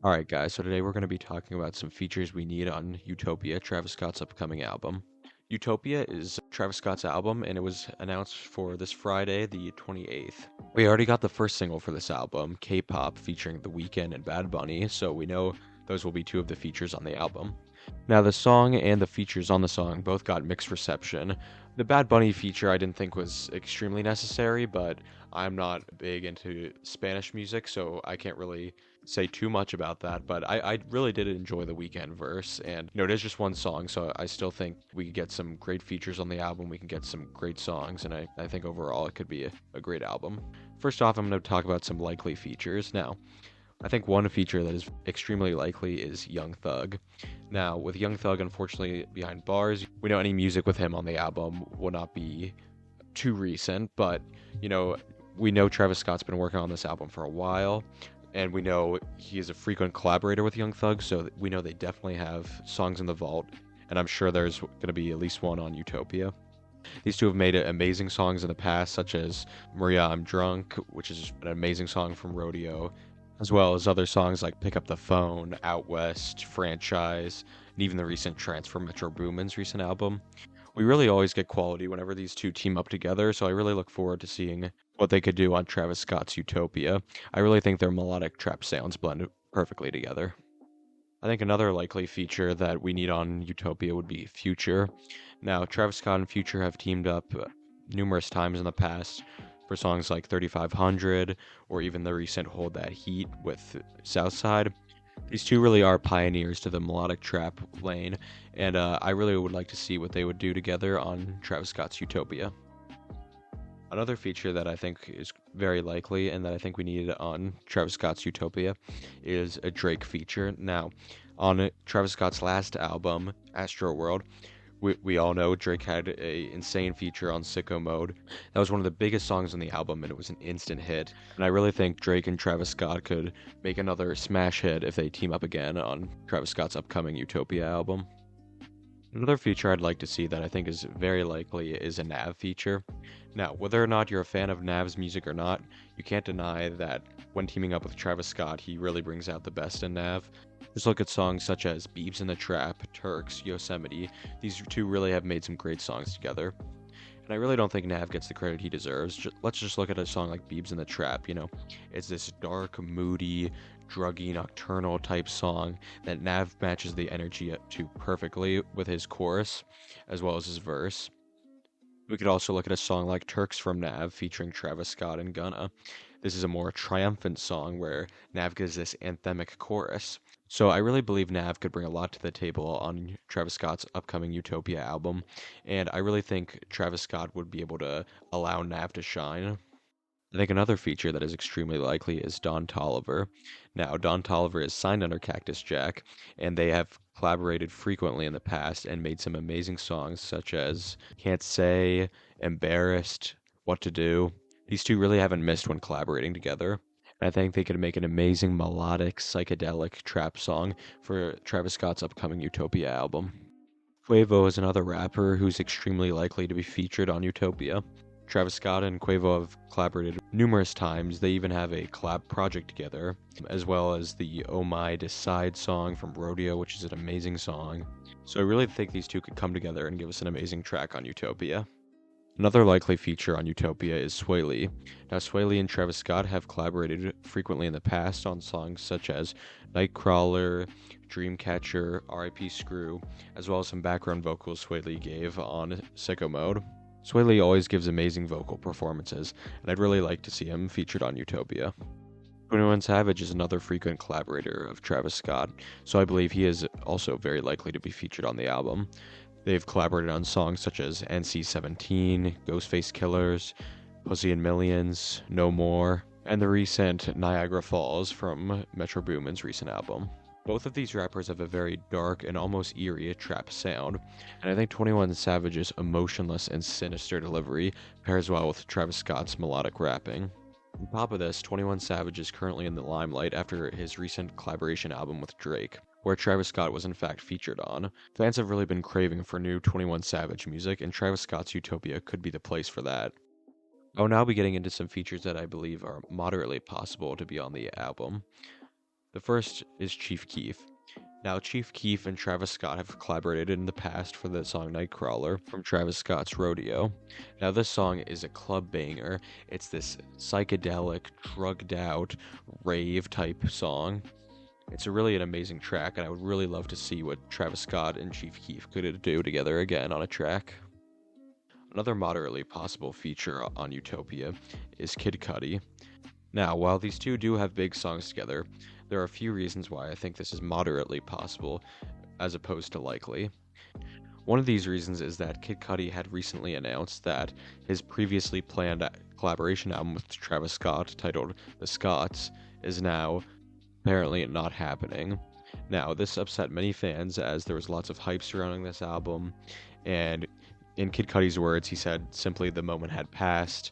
Alright, guys, so today we're going to be talking about some features we need on Utopia, Travis Scott's upcoming album. Utopia is Travis Scott's album, and it was announced for this Friday, the 28th. We already got the first single for this album, K-pop, featuring The Weeknd and Bad Bunny, so we know those will be two of the features on the album. Now, the song and the features on the song both got mixed reception. The Bad Bunny feature I didn't think was extremely necessary, but I'm not big into Spanish music, so I can't really say too much about that. But I really did enjoy the Weekend verse, and it is just one song, so I still think we could get some great features on the album. We can get some great songs, and I think overall it could be a great album. First off, I'm going to talk about some likely features. Now, I think one feature that is extremely likely is Young Thug. Now, with Young Thug unfortunately behind bars, we know any music with him on the album will not be too recent, but we know Travis Scott's been working on this album for a while, and we know he is a frequent collaborator with Young Thug, so we know they definitely have songs in the vault, and I'm sure there's going to be at least one on Utopia. These two have made amazing songs in the past, such as Maria I'm Drunk, which is an amazing song from Rodeo, as well as other songs like Pick Up the Phone, Out West, Franchise, and even the recent transfer Metro Boomin's recent album. We really always get quality whenever these two team up together, so I really look forward to seeing what they could do on Travis Scott's Utopia. I really think their melodic trap sounds blend perfectly together. I think another likely feature that we need on Utopia would be Future. Now, Travis Scott and Future have teamed up numerous times in the past for songs like 3500 or even the recent Hold That Heat with Southside. These two really are pioneers to the melodic trap lane, and I really would like to see what they would do together on Travis Scott's Utopia. Another feature that I think is very likely and that I think we need on Travis Scott's Utopia is a Drake feature. Now, on Travis Scott's last album, Astro World, we all know Drake had a insane feature on Sicko Mode. That was one of the biggest songs on the album, and it was an instant hit. And I really think Drake and Travis Scott could make another smash hit if they team up again on Travis Scott's upcoming Utopia album. Another feature I'd like to see that I think is very likely is a Nav feature. Now, whether or not you're a fan of Nav's music or not, you can't deny that when teaming up with Travis Scott, he really brings out the best in Nav. Just look at songs such as Beebs in the Trap, Turks, Yosemite. These two really have made some great songs together. And I really don't think Nav gets the credit he deserves. Let's just look at a song like Beebs in the Trap, It's this dark, moody, druggy, nocturnal type song that Nav matches the energy to perfectly with his chorus as well as his verse. We could also look at a song like Turks from Nav featuring Travis Scott and Gunna. This is a more triumphant song where Nav gives this anthemic chorus. So I really believe Nav could bring a lot to the table on Travis Scott's upcoming Utopia album, and I really think Travis Scott would be able to allow Nav to shine. I think another feature that is extremely likely is Don Toliver. Now, Don Toliver is signed under Cactus Jack, and they have collaborated frequently in the past and made some amazing songs such as Can't Say, Embarrassed, What to Do. These two really haven't missed when collaborating together. And I think they could make an amazing melodic, psychedelic trap song for Travis Scott's upcoming Utopia album. Quavo is another rapper who's extremely likely to be featured on Utopia. Travis Scott and Quavo have collaborated numerous times. They even have a collab project together, as well as the Oh My Decide song from Rodeo, which is an amazing song. So I really think these two could come together and give us an amazing track on Utopia. Another likely feature on Utopia is Sway Lee. Now, Sway Lee and Travis Scott have collaborated frequently in the past on songs such as Nightcrawler, Dreamcatcher, R.I.P. Screw, as well as some background vocals Sway Lee gave on Sicko Mode. Sway Lee always gives amazing vocal performances, and I'd really like to see him featured on Utopia. 21 Savage is another frequent collaborator of Travis Scott, so I believe he is also very likely to be featured on the album. They've collaborated on songs such as NC-17, Ghostface Killers, Pussy and Millions, No More, and the recent Niagara Falls from Metro Boomin's recent album. Both of these rappers have a very dark and almost eerie trap sound, and I think 21 Savage's emotionless and sinister delivery pairs well with Travis Scott's melodic rapping. On top of this, 21 Savage is currently in the limelight after his recent collaboration album with Drake, where Travis Scott was in fact featured on. Fans have really been craving for new 21 Savage music, and Travis Scott's Utopia could be the place for that. I will now be getting into some features that I believe are moderately possible to be on the album. The first is Chief Keef. Now, Chief Keef and Travis Scott have collaborated in the past for the song Nightcrawler from Travis Scott's Rodeo. Now, this song is a club banger. It's this psychedelic, drugged out, rave type song. It's really an amazing track, and I would really love to see what Travis Scott and Chief Keef could do together again on a track. Another moderately possible feature on Utopia is Kid Cudi. Now, while these two do have big songs together, there are a few reasons why I think this is moderately possible as opposed to likely. One of these reasons is that Kid Cudi had recently announced that his previously planned collaboration album with Travis Scott, titled The Scotts, is now apparently not happening. Now, this upset many fans as there was lots of hype surrounding this album, and in Kid Cudi's words, he said simply the moment had passed.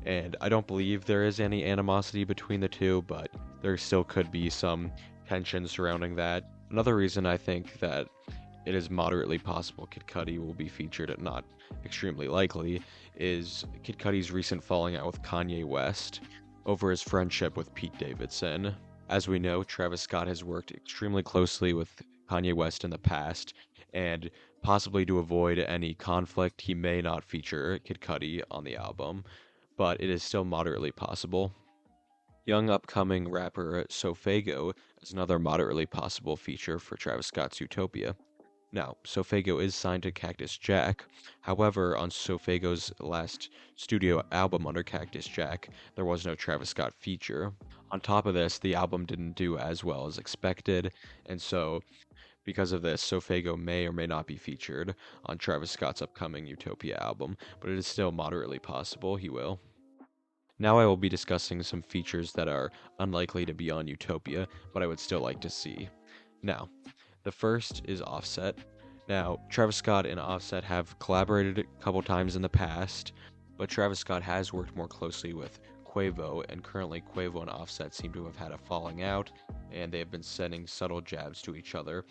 And I don't believe there is any animosity between the two, but there still could be some tension surrounding that. Another reason I think that it is moderately possible Kid Cudi will be featured, and not extremely likely, is Kid Cudi's recent falling out with Kanye West over his friendship with Pete Davidson. As we know, Travis Scott has worked extremely closely with Kanye West in the past, and possibly to avoid any conflict, he may not feature Kid Cudi on the album, but it is still moderately possible. Young upcoming rapper Sofago is another moderately possible feature for Travis Scott's Utopia. Now, Sofago is signed to Cactus Jack. However, on Sofago's last studio album under Cactus Jack, there was no Travis Scott feature. On top of this, the album didn't do as well as expected, and so because of this, Sofago may or may not be featured on Travis Scott's upcoming Utopia album, but it is still moderately possible he will. Now I will be discussing some features that are unlikely to be on Utopia, but I would still like to see. Now, the first is Offset. Now, Travis Scott and Offset have collaborated a couple times in the past, but Travis Scott has worked more closely with Quavo, and currently Quavo and Offset seem to have had a falling out, and they have been sending subtle jabs to each other.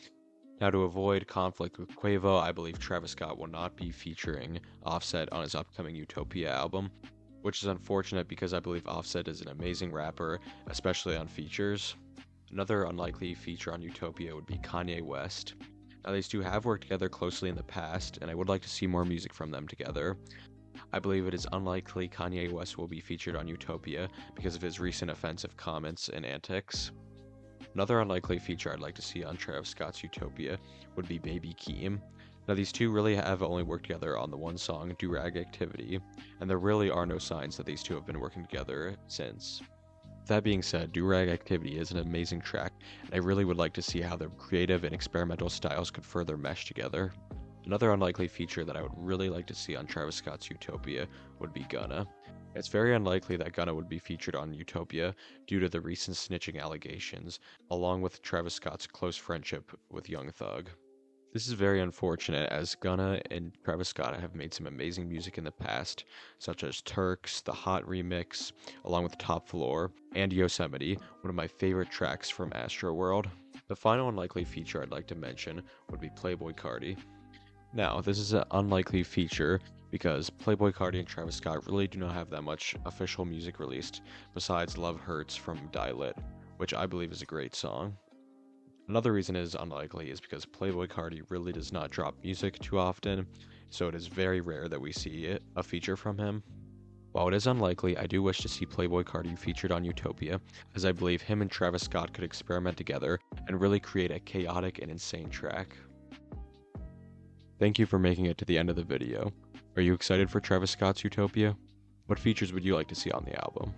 Now, to avoid conflict with Quavo, I believe Travis Scott will not be featuring Offset on his upcoming Utopia album, which is unfortunate because I believe Offset is an amazing rapper, especially on features. Another unlikely feature on Utopia would be Kanye West. Now, these two have worked together closely in the past, and I would like to see more music from them together. I believe it is unlikely Kanye West will be featured on Utopia because of his recent offensive comments and antics. Another unlikely feature I'd like to see on Travis Scott's Utopia would be Baby Keem. Now, these two really have only worked together on the one song, Do-Rag Activity, and there really are no signs that these two have been working together since. That being said, Do-Rag Activity is an amazing track, and I really would like to see how their creative and experimental styles could further mesh together. Another unlikely feature that I would really like to see on Travis Scott's Utopia would be Gunna. It's very unlikely that Gunna would be featured on Utopia due to the recent snitching allegations, along with Travis Scott's close friendship with Young Thug. This is very unfortunate as Gunna and Travis Scott have made some amazing music in the past, such as Turks, the Hot Remix, along with Top Floor, and Yosemite, one of my favorite tracks from Astroworld. The final unlikely feature I'd like to mention would be Playboi Carti. Now, this is an unlikely feature because Playboi Carti and Travis Scott really do not have that much official music released besides Love Hurts from Die Lit, which I believe is a great song. Another reason it is unlikely is because Playboi Carti really does not drop music too often, so it is very rare that we see a feature from him. While it is unlikely, I do wish to see Playboi Carti featured on Utopia, as I believe him and Travis Scott could experiment together and really create a chaotic and insane track. Thank you for making it to the end of the video. Are you excited for Travis Scott's Utopia? What features would you like to see on the album?